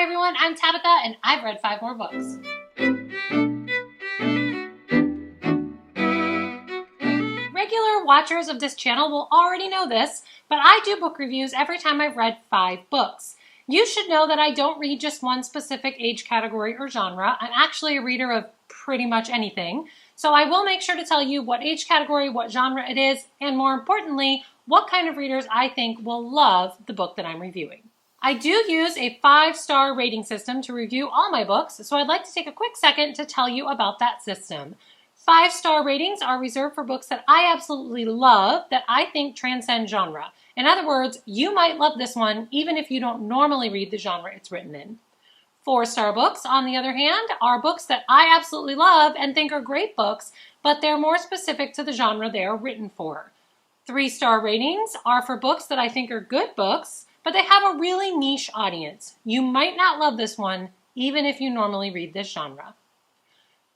Hi everyone, I'm Tabitha and I've read 5 more books. Regular watchers of this channel will already know this, but I do book reviews every time I've read 5 books. You should know that I don't read just one specific age category or genre. I'm actually a reader of pretty much anything. So I will make sure to tell you what age category, what genre it is, and more importantly, what kind of readers I think will love the book that I'm reviewing. I do use a 5-star rating system to review all my books, so I'd like to take a quick second to tell you about that system. 5-star ratings are reserved for books that I absolutely love, that I think transcend genre. In other words, you might love this one even if you don't normally read the genre it's written in. 4-star books, on the other hand, are books that I absolutely love and think are great books, but they're more specific to the genre they are written for. 3-star ratings are for books that I think are good books, but they have a really niche audience. You might not love this one, even if you normally read this genre.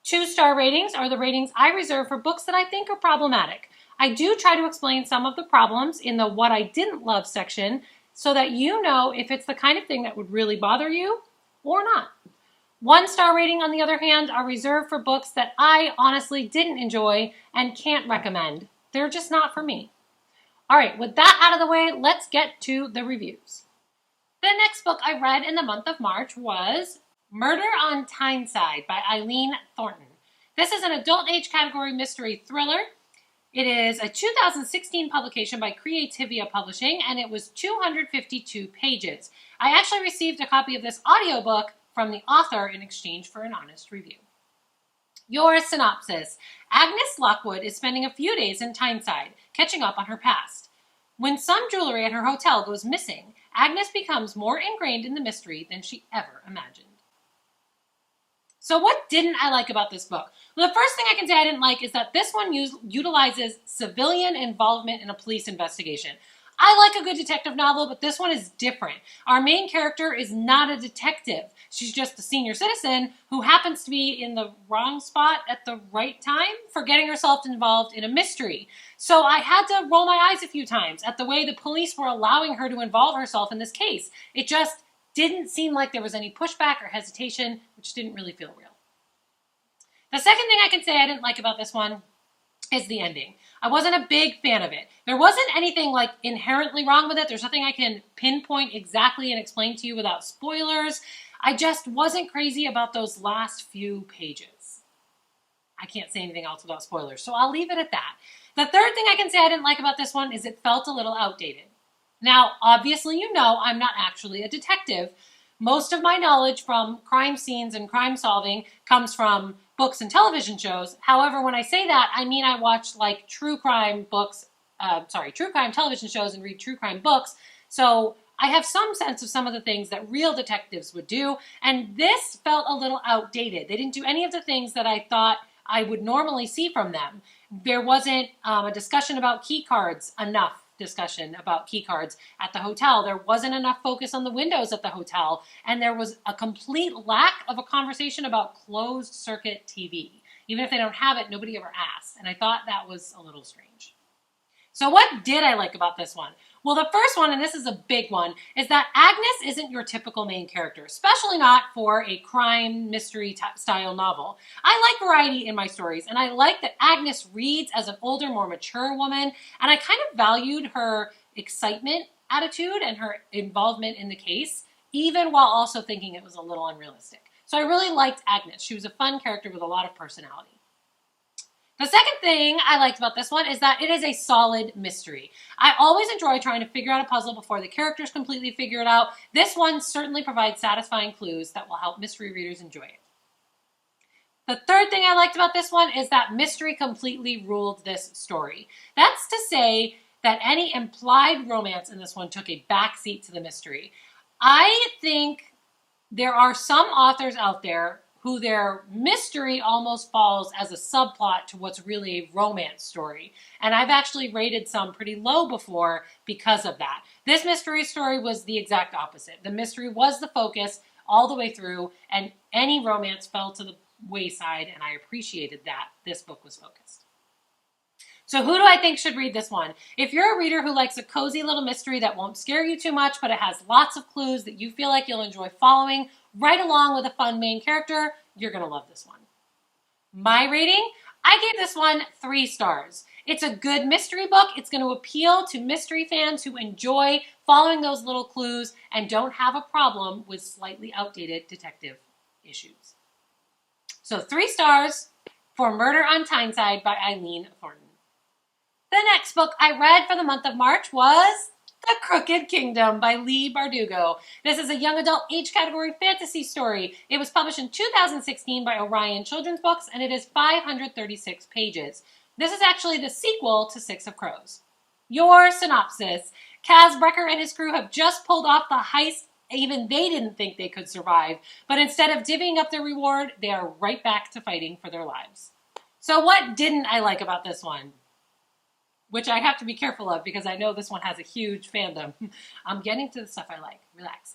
2-star ratings are the ratings I reserve for books that I think are problematic. I do try to explain some of the problems in the What I Didn't Love section so that you know if it's the kind of thing that would really bother you or not. 1-star rating, on the other hand, are reserved for books that I honestly didn't enjoy and can't recommend. They're just not for me. All right, with that out of the way, let's get to the reviews. The next book I read in the month of March was Murder on Tyneside by Eileen Thornton. This is an adult age category mystery thriller. It is a 2016 publication by Creativia Publishing, and it was 252 pages. I actually received a copy of this audiobook from the author in exchange for an honest review. Your synopsis. Agnes Lockwood is spending a few days in Tyneside, catching up on her past. When some jewelry at her hotel goes missing, Agnes becomes more ingrained in the mystery than she ever imagined. So what didn't I like about this book? Well, the first thing I can say I didn't like is that this one utilizes civilian involvement in a police investigation. I like a good detective novel, but this one is different. Our main character is not a detective. She's just a senior citizen who happens to be in the wrong spot at the right time for getting herself involved in a mystery. So I had to roll my eyes a few times at the way the police were allowing her to involve herself in this case. It just didn't seem like there was any pushback or hesitation, which didn't really feel real. The second thing I can say I didn't like about this one is the ending. I wasn't a big fan of it. There wasn't anything like inherently wrong with it. There's nothing I can pinpoint exactly and explain to you without spoilers. I just wasn't crazy about those last few pages. I can't say anything else without spoilers, so I'll leave it at that. The third thing I can say I didn't like about this one is it felt a little outdated. Now, obviously, you know I'm not actually a detective. Most of my knowledge from crime scenes and crime solving comes from books and television shows. However, when I say that, I mean I watch like true crime television shows and read true crime books. So I have some sense of some of the things that real detectives would do, and this felt a little outdated. They didn't do any of the things that I thought I would normally see from them. There wasn't a discussion about key cards, enough discussion about key cards at the hotel. There wasn't enough focus on the windows at the hotel, and there was a complete lack of a conversation about closed circuit TV. Even if they don't have it, nobody ever asks, and I thought that was a little strange. So what did I like about this one? Well, the first one, and this is a big one, is that Agnes isn't your typical main character, especially not for a crime mystery style novel. I like variety in my stories, and I like that Agnes reads as an older, more mature woman, and I kind of valued her excitement attitude and her involvement in the case, even while also thinking it was a little unrealistic. So I really liked Agnes. She was a fun character with a lot of personality. The second thing I liked about this one is that it is a solid mystery. I always enjoy trying to figure out a puzzle before the characters completely figure it out. This one certainly provides satisfying clues that will help mystery readers enjoy it. The third thing I liked about this one is that mystery completely ruled this story. That's to say that any implied romance in this one took a backseat to the mystery. I think there are some authors out there who their mystery almost falls as a subplot to what's really a romance story. And I've actually rated some pretty low before because of that. This mystery story was the exact opposite. The mystery was the focus all the way through, and any romance fell to the wayside, and I appreciated that this book was focused. So who do I think should read this one? If you're a reader who likes a cozy little mystery that won't scare you too much, but it has lots of clues that you feel like you'll enjoy following, right along with a fun main character, you're going to love this one. My rating? I gave this one 3 stars. It's a good mystery book. It's going to appeal to mystery fans who enjoy following those little clues and don't have a problem with slightly outdated detective issues. So 3 stars for Murder on Tyneside by Eileen Thornton. The next book I read for the month of March was The Crooked Kingdom by Leigh Bardugo. This is a young adult age category fantasy story. It was published in 2016 by Orion Children's Books, and it is 536 pages. This is actually the sequel to Six of Crows. Your synopsis. Kaz Brecker and his crew have just pulled off the heist even they didn't think they could survive, but instead of divvying up their reward, they are right back to fighting for their lives. So what didn't I like about this one? Which I have to be careful of because I know this one has a huge fandom. I'm getting to the stuff I like. Relax.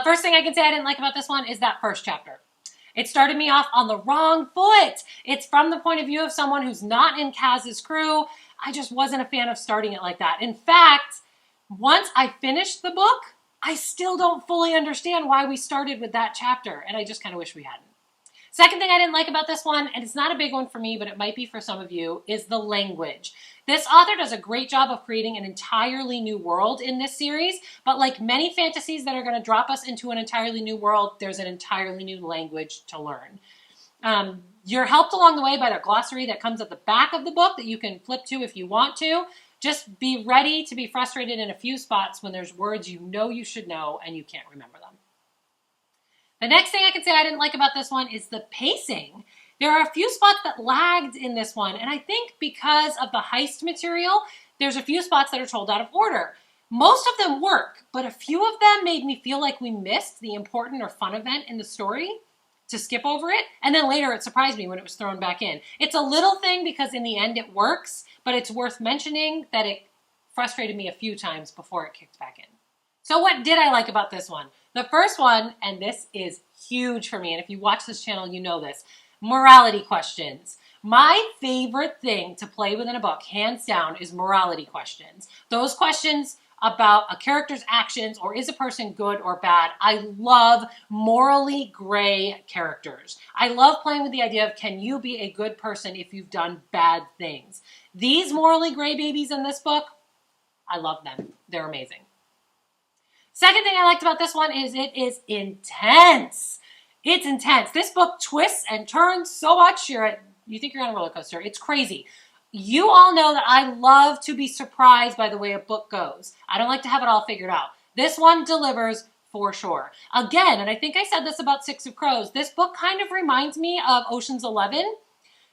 First thing I can say I didn't like about this one is that first chapter. It started me off on the wrong foot. It's from the point of view of someone who's not in Kaz's crew. I just wasn't a fan of starting it like that. In fact, once I finished the book, I still don't fully understand why we started with that chapter, and I just kind of wish we hadn't. Second thing I didn't like about this one, and it's not a big one for me, but it might be for some of you, is the language. This author does a great job of creating an entirely new world in this series, but like many fantasies that are going to drop us into an entirely new world, there's an entirely new language to learn. You're helped along the way by the glossary that comes at the back of the book that you can flip to if you want to. Just be ready to be frustrated in a few spots when there's words you know you should know and you can't remember them. The next thing I can say I didn't like about this one is the pacing. There are a few spots that lagged in this one, and I think because of the heist material, there's a few spots that are told out of order. Most of them work, but a few of them made me feel like we missed the important or fun event in the story to skip over it, and then later it surprised me when it was thrown back in. It's a little thing because in the end it works, but it's worth mentioning that it frustrated me a few times before it kicked back in. So what did I like about this one? The first one, and this is huge for me, and if you watch this channel, you know this, morality questions. My favorite thing to play with in a book, hands down, is morality questions. Those questions about a character's actions or is a person good or bad. I love morally gray characters. I love playing with the idea of can you be a good person if you've done bad things. These morally gray babies in this book, I love them. They're amazing. Second thing I liked about this one is it is intense. It's intense. This book twists and turns so much. You think you're on a roller coaster. It's crazy. You all know that I love to be surprised by the way a book goes. I don't like to have it all figured out. This one delivers for sure. Again, and I think I said this about Six of Crows, this book kind of reminds me of Ocean's 11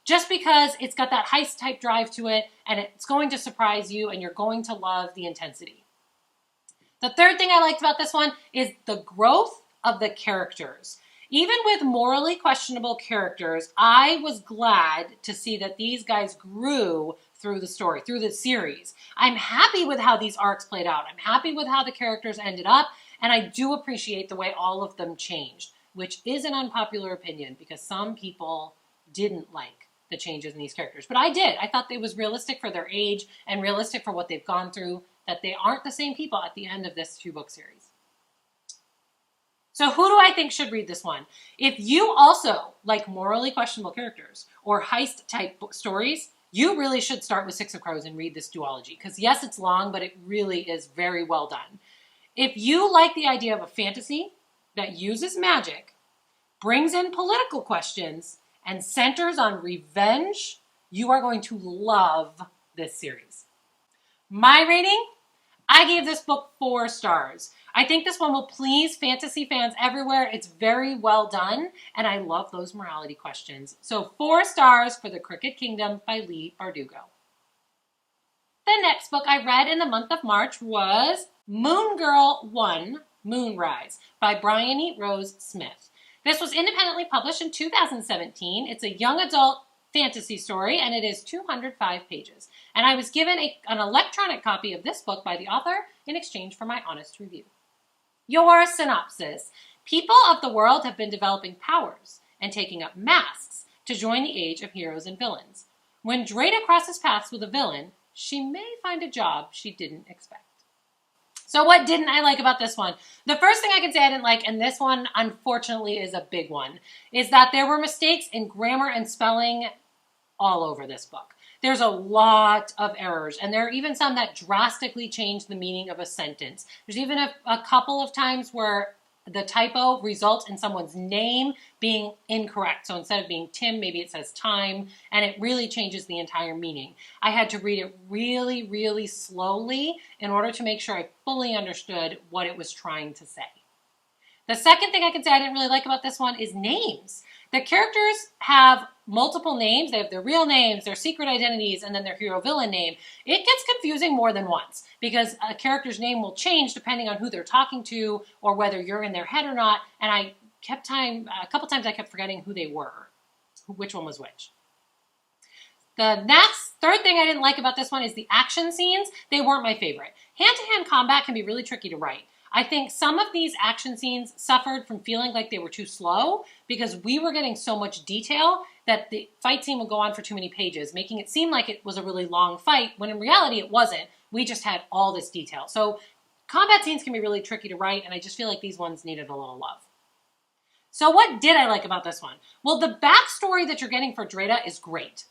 just because it's got that heist type drive to it and it's going to surprise you and you're going to love the intensity. The third thing I liked about this one is the growth of the characters. Even with morally questionable characters, I was glad to see that these guys grew through the story, through the series. I'm happy with how these arcs played out. I'm happy with how the characters ended up, and I do appreciate the way all of them changed, which is an unpopular opinion because some people didn't like the changes in these characters. But I did. I thought it was realistic for their age and realistic for what they've gone through, that they aren't the same people at the end of this 2-book series. So who do I think should read this one? If you also like morally questionable characters or heist type stories, you really should start with Six of Crows and read this duology. Because yes, it's long, but it really is very well done. If you like the idea of a fantasy that uses magic, brings in political questions, and centers on revenge, you are going to love this series. My rating? I gave this book 4 stars. I think this one will please fantasy fans everywhere. It's very well done, and I love those morality questions. So 4 stars for The Crooked Kingdom by Leigh Bardugo. The next book I read in the month of March was Moon Girl 1, Moonrise by Briony Rose Smith. This was independently published in 2017. It's a young adult fantasy story, and it is 205 pages. And I was given an electronic copy of this book by the author in exchange for my honest review. Your synopsis. People of the world have been developing powers and taking up masks to join the age of heroes and villains. When Dreda crosses paths with a villain, she may find a job she didn't expect. So what didn't I like about this one? The first thing I can say I didn't like, and this one unfortunately is a big one, is that there were mistakes in grammar and spelling all over this book. There's a lot of errors, and there are even some that drastically change the meaning of a sentence. There's even a couple of times where the typo results in someone's name being incorrect. So instead of being Tim, maybe it says time, and it really changes the entire meaning. I had to read it really, really slowly in order to make sure I fully understood what it was trying to say. The second thing I can say I didn't really like about this one is names. The characters have multiple names. They have their real names, their secret identities, and then their hero-villain name. It gets confusing more than once because a character's name will change depending on who they're talking to or whether you're in their head or not. And a couple times I kept forgetting who they were, which one was which. The next, third thing I didn't like about this one is the action scenes. They weren't my favorite. Hand-to-hand combat can be really tricky to write. I think some of these action scenes suffered from feeling like they were too slow because we were getting so much detail that the fight scene would go on for too many pages, making it seem like it was a really long fight, when in reality it wasn't. We just had all this detail. So combat scenes can be really tricky to write, and I just feel like these ones needed a little love. So what did I like about this one? Well, the backstory that you're getting for Dreda is great.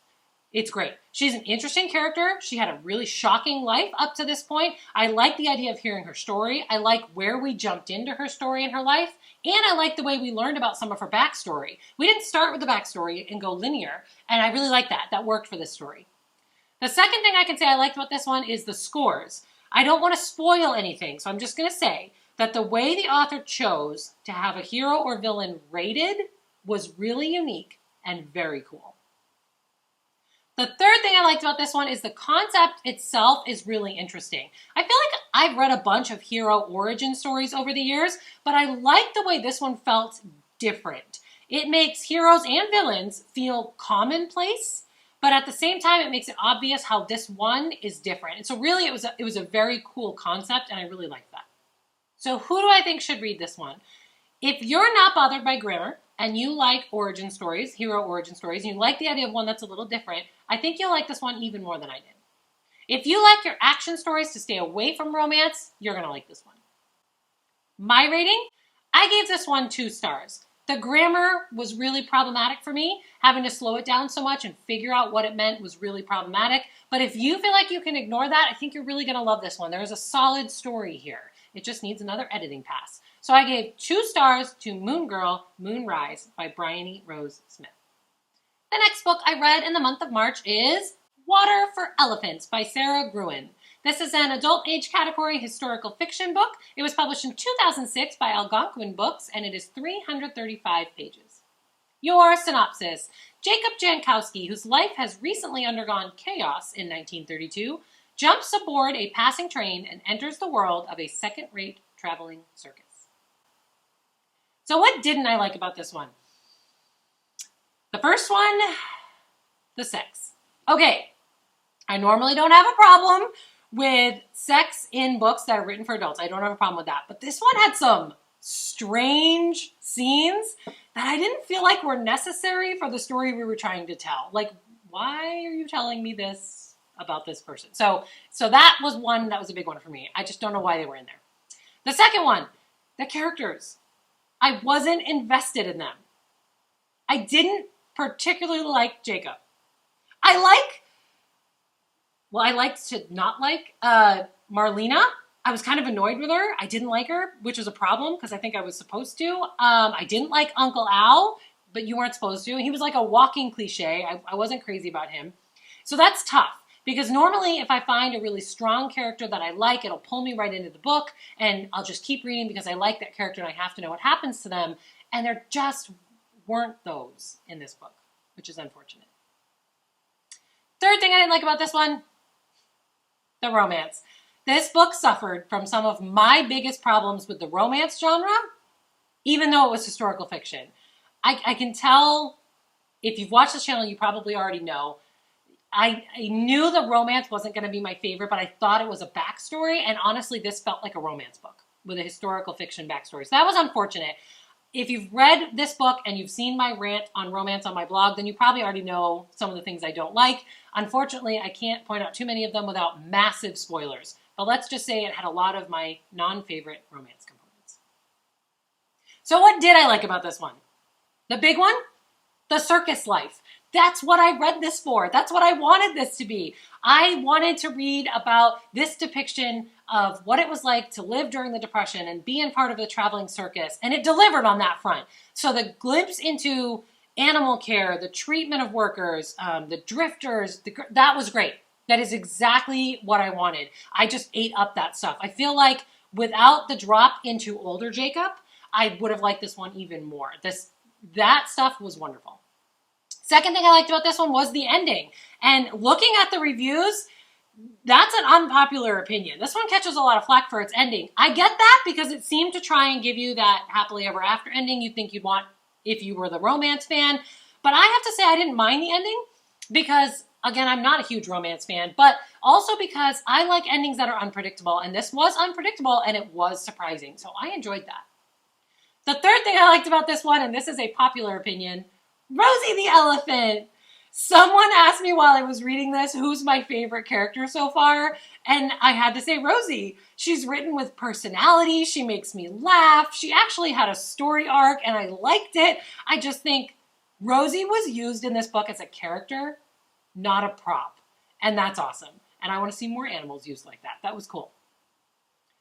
It's great. She's an interesting character. She had a really shocking life up to this point. I like the idea of hearing her story. I like where we jumped into her story in her life. And I like the way we learned about some of her backstory. We didn't start with the backstory and go linear. And I really like that. That worked for this story. The second thing I can say I liked about this one is the scores. I don't want to spoil anything, so I'm just going to say that the way the author chose to have a hero or villain rated was really unique and very cool. The third thing I liked about this one is the concept itself is really interesting. I feel like I've read a bunch of hero origin stories over the years, but I like the way this one felt different. It makes heroes and villains feel commonplace, but at the same time, it makes it obvious how this one is different. And so really, it was a very cool concept, and I really liked that. So who do I think should read this one? If you're not bothered by grammar, and you like origin stories, hero origin stories, and you like the idea of one that's a little different, I think you'll like this one even more than I did. If you like your action stories to stay away from romance, you're going to like this one. My rating? I gave this one 2 stars. The grammar was really problematic for me. Having to slow it down so much and figure out what it meant was really problematic. But if you feel like you can ignore that, I think you're really going to love this one. There's a solid story here. It just needs another editing pass. So I gave 2 stars to Moon Girl, Moonrise by Briony Rose Smith. The next book I read in the month of March is Water for Elephants by Sara Gruen. This is an adult age category historical fiction book. It was published in 2006 by Algonquin Books, and it is 335 pages. Your synopsis. Jacob Jankowski, whose life has recently undergone chaos in 1932, jumps aboard a passing train and enters the world of a second-rate traveling circus. So what didn't I like about this one? The first one, the sex. Okay, I normally don't have a problem with sex in books that are written for adults. I don't have a problem with that. But this one had some strange scenes that I didn't feel like were necessary for the story we were trying to tell. Like, why are you telling me this about this person? So that was one that was a big one for me. I just don't know why they were in there. The second one, the characters. I wasn't invested in them. I didn't particularly like Jacob. I liked to not like Marlena. I was kind of annoyed with her. I didn't like her, which was a problem because I think I was supposed to. I didn't like Uncle Al, but you weren't supposed to. He was like a walking cliche. I wasn't crazy about him. So that's tough. Because normally if I find a really strong character that I like, it'll pull me right into the book and I'll just keep reading because I like that character and I have to know what happens to them. And there just weren't those in this book, which is unfortunate. Third thing I didn't like about this one, the romance. This book suffered from some of my biggest problems with the romance genre, even though it was historical fiction. I can tell, if you've watched this channel, you probably already know, I knew the romance wasn't going to be my favorite, but I thought it was a backstory, and honestly, this felt like a romance book with a historical fiction backstory. So that was unfortunate. if you've read this book and you've seen my rant on romance on my blog, then you probably already know some of the things I don't like. Unfortunately, I can't point out too many of them without massive spoilers. But let's just say it had a lot of my non-favorite romance components. So what did I like about this one? The big one? The circus life. That's what I read this for. That's what I wanted this to be. I wanted to read about this depiction of what it was like to live during the Depression and be in part of the traveling circus. And it delivered on that front. So the glimpse into animal care, the treatment of workers, the drifters, that was great. That is exactly what I wanted. I just ate up that stuff. I feel like without the drop into older Jacob, I would have liked this one even more. That stuff was wonderful. Second thing I liked about this one was the ending. And looking at the reviews, that's an unpopular opinion. This one catches a lot of flack for its ending. I get that because it seemed to try and give you that happily ever after ending you'd think you'd want if you were the romance fan. But I have to say I didn't mind the ending because, again, I'm not a huge romance fan, but also because I like endings that are unpredictable. And this was unpredictable and it was surprising. So I enjoyed that. The third thing I liked about this one, and this is a popular opinion, Rosie the elephant. Someone asked me while I was reading this, who's my favorite character so far? And I had to say Rosie. She's written with personality. She makes me laugh. She actually had a story arc and I liked it. I just think Rosie was used in this book as a character, not a prop. And that's awesome. And I want to see more animals used like that. That was cool.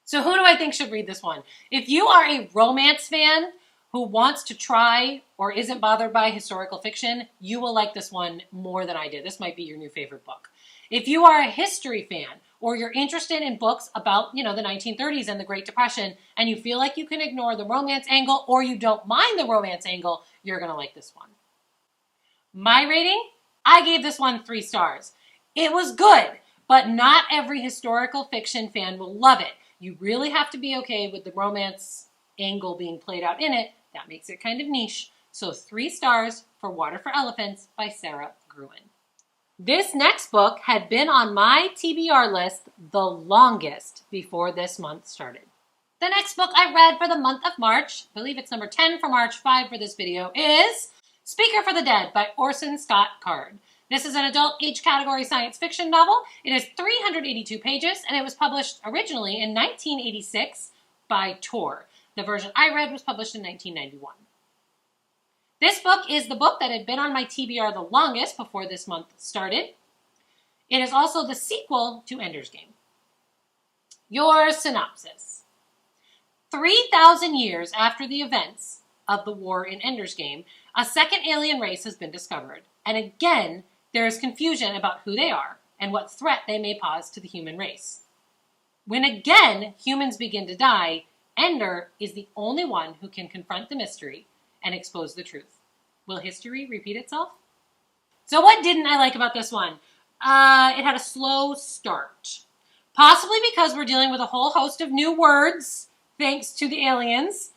So who do I think should read this one? If you are a romance fan who wants to try or isn't bothered by historical fiction, you will like this one more than I did. This might be your new favorite book. If you are a history fan or you're interested in books about, the 1930s and the Great Depression, and you feel like you can ignore the romance angle or you don't mind the romance angle, you're going to like this one. My rating? I gave this one 3 stars. It was good, but not every historical fiction fan will love it. You really have to be okay with the romance angle being played out in it. That makes it kind of niche. So 3 stars for Water for Elephants by Sara Gruen. This next book had been on my TBR list the longest before this month started. The next book I read for the month of March, I believe it's number 10 for March, 5 for this video, is Speaker for the Dead by Orson Scott Card. This is an adult age category science fiction novel. It is 382 pages and it was published originally in 1986 by Tor. The version I read was published in 1991. This book is the book that had been on my TBR the longest before this month started. It is also the sequel to Ender's Game. Your synopsis. 3,000 years after the events of the war in Ender's Game, a second alien race has been discovered. And again, there is confusion about who they are and what threat they may pose to the human race. When again humans begin to die, Ender is the only one who can confront the mystery and expose the truth. Will history repeat itself? So what didn't I like about this one? It had a slow start. Possibly because we're dealing with a whole host of new words, thanks to the aliens.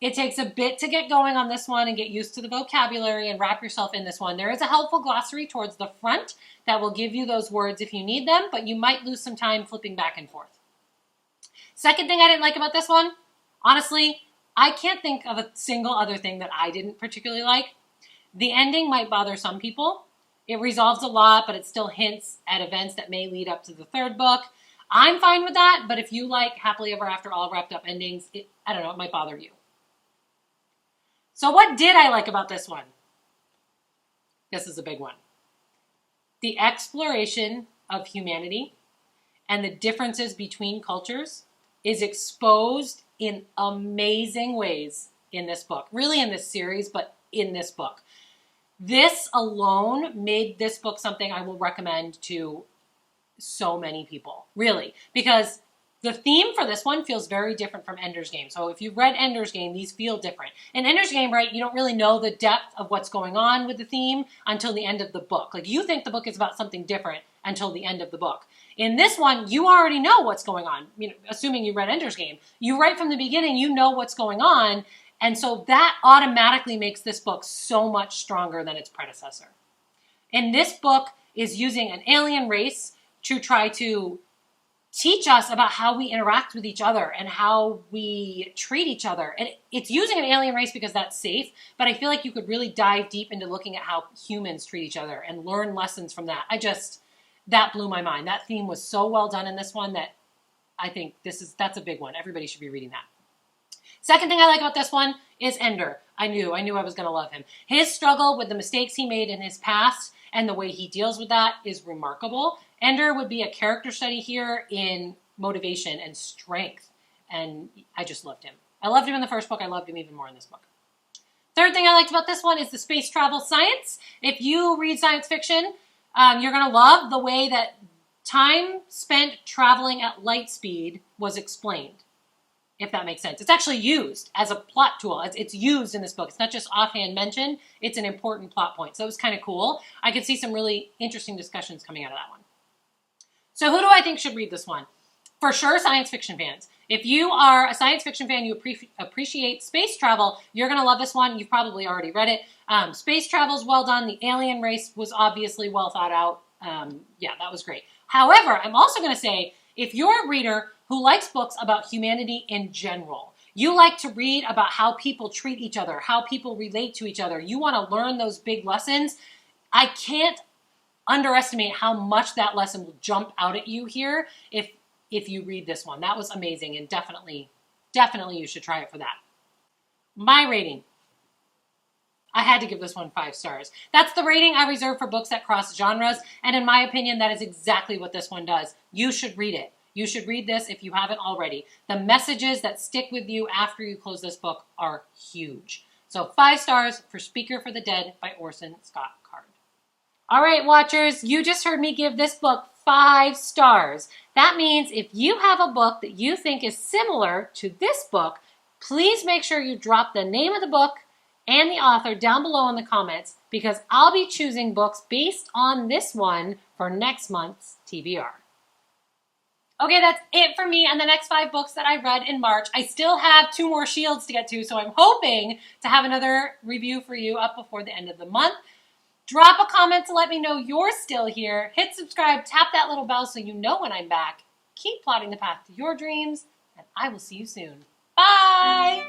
It takes a bit to get going on this one and get used to the vocabulary and wrap yourself in this one. There is a helpful glossary towards the front that will give you those words if you need them, but you might lose some time flipping back and forth. Second thing I didn't like about this one, honestly, I can't think of a single other thing that I didn't particularly like. The ending might bother some people. It resolves a lot, but it still hints at events that may lead up to the third book. I'm fine with that, but if you like happily ever after all wrapped up endings, it might bother you. So what did I like about this one? This is a big one. The exploration of humanity and the differences between cultures is exposed in amazing ways in this book. Really in this series, but in this book. This alone made this book something I will recommend to so many people. Really. Because the theme for this one feels very different from Ender's Game. So if you've read Ender's Game, these feel different. In Ender's Game, right, you don't really know the depth of what's going on with the theme until the end of the book. Like, you think the book is about something different until the end of the book. In this one, you already know what's going on. Assuming you read Ender's Game. You, right from the beginning, you know what's going on. And so that automatically makes this book so much stronger than its predecessor. And this book is using an alien race to try to teach us about how we interact with each other and how we treat each other. And it's using an alien race because that's safe, but I feel like you could really dive deep into looking at how humans treat each other and learn lessons from that. That blew my mind. That theme was so well done in this one that I think that's a big one. Everybody should be reading that. Second thing I like about this one is Ender. I knew I was going to love him. His struggle with the mistakes he made in his past and the way he deals with that is remarkable. Ender would be a character study here in motivation and strength, and I just loved him. I loved him in the first book. I loved him even more in this book. Third thing I liked about this one is the space travel science. If you read science fiction, you're going to love the way that time spent traveling at light speed was explained, if that makes sense. It's actually used as a plot tool. It's used in this book. It's not just offhand mentioned. It's an important plot point. So it was kind of cool. I could see some really interesting discussions coming out of that one. So who do I think should read this one? For sure, science fiction fans. If you are a science fiction fan, you appreciate space travel, you're going to love this one. You've probably already read it. Space travel is well done. The alien race was obviously well thought out. Yeah, that was great. However, I'm also going to say, if you're a reader who likes books about humanity in general, you like to read about how people treat each other, how people relate to each other, you want to learn those big lessons, I can't underestimate how much that lesson will jump out at you here if you read this one. That was amazing, and definitely you should try it for that. My rating. I had to give this one 5 stars. That's the rating I reserve for books that cross genres, and in my opinion, that is exactly what this one does. You should read it. You should read this if you haven't already. The messages that stick with you after you close this book are huge. So 5 stars for Speaker for the Dead by Orson Scott Card. All right, watchers, you just heard me give this book 5 stars. That means if you have a book that you think is similar to this book, please make sure you drop the name of the book and the author down below in the comments, because I'll be choosing books based on this one for next month's TBR. Okay, that's it for me and the next 5 books that I read in March. I still have 2 more Shields to get to, so I'm hoping to have another review for you up before the end of the month. Drop a comment to let me know you're still here. Hit subscribe, tap that little bell so you know when I'm back. Keep plotting the path to your dreams, and I will see you soon. Bye!